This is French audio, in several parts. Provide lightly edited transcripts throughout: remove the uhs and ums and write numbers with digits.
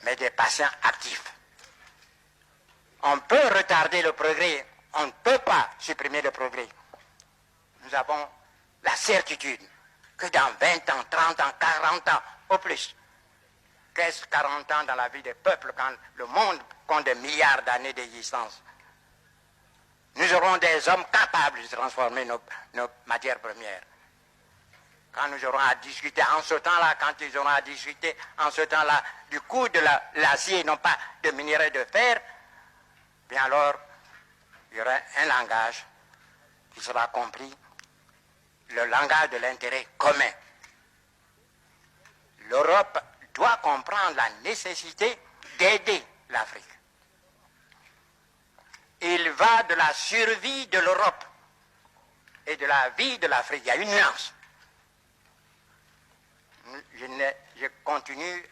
mais des patients actifs. On peut retarder le progrès, on ne peut pas supprimer le progrès. Nous avons la certitude que dans 20 ans, 30 ans, 40 ans, au plus, 40 ans dans la vie des peuples, quand le monde compte des milliards d'années d'existence, nous aurons des hommes capables de transformer nos matières premières. Quand nous aurons à discuter en ce temps-là, quand ils auront à discuter en ce temps-là du coût de l'acier, non pas de minerai de fer, bien alors, il y aura un langage qui sera compris, le langage de l'intérêt commun. L'Europe doit comprendre la nécessité d'aider l'Afrique. Il va de la survie de l'Europe et de la vie de l'Afrique. Il y a une nuance. Je continue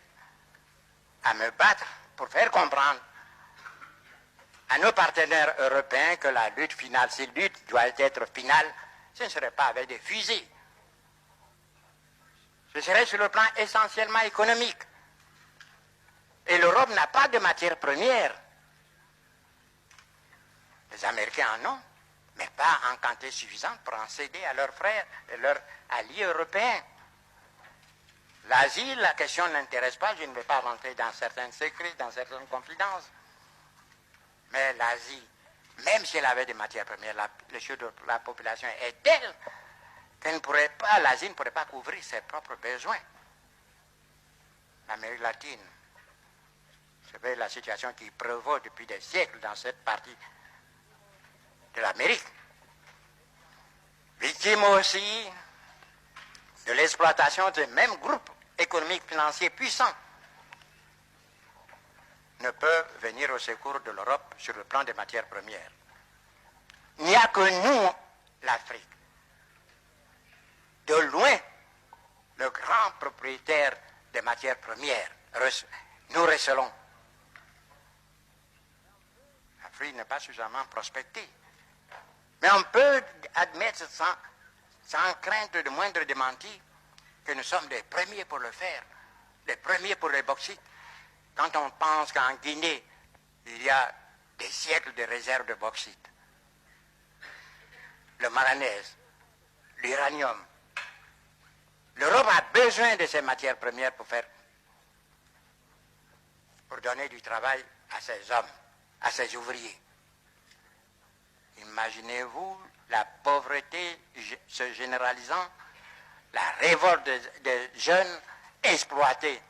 à me battre pour faire comprendre à nos partenaires européens que la lutte finale, si lutte doit être finale, ce ne serait pas avec des fusées. Ce serait sur le plan essentiellement économique. Et l'Europe n'a pas de matières premières. Les Américains en ont, mais pas en quantité suffisante pour en céder à leurs frères et leurs alliés européens. L'Asie, la question n'intéresse pas, je ne vais pas rentrer dans certains secrets, dans certaines confidences. Mais l'Asie, même si elle avait des matières premières, la population est telle qu'elle ne pourrait pas, l'Asie ne pourrait pas couvrir ses propres besoins. L'Amérique latine, c'est la situation qui prévaut depuis des siècles dans cette partie de l'Amérique. Victime aussi de l'exploitation de mêmes groupes économiques financiers puissants ne peuvent venir au secours de l'Europe sur le plan des matières premières. Il n'y a que nous, l'Afrique, de loin, le grand propriétaire des matières premières. Nous recelons. L'Afrique n'est pas suffisamment prospectée. Mais on peut admettre sans crainte de moindre démenti que nous sommes les premiers pour le faire, les premiers pour les bauxites. Quand on pense qu'en Guinée, il y a des siècles de réserves de bauxite, le manganèse, l'uranium, l'Europe a besoin de ces matières premières pour donner du travail à ces hommes, à ces ouvriers. Imaginez-vous la pauvreté se généralisant, la révolte des jeunes exploités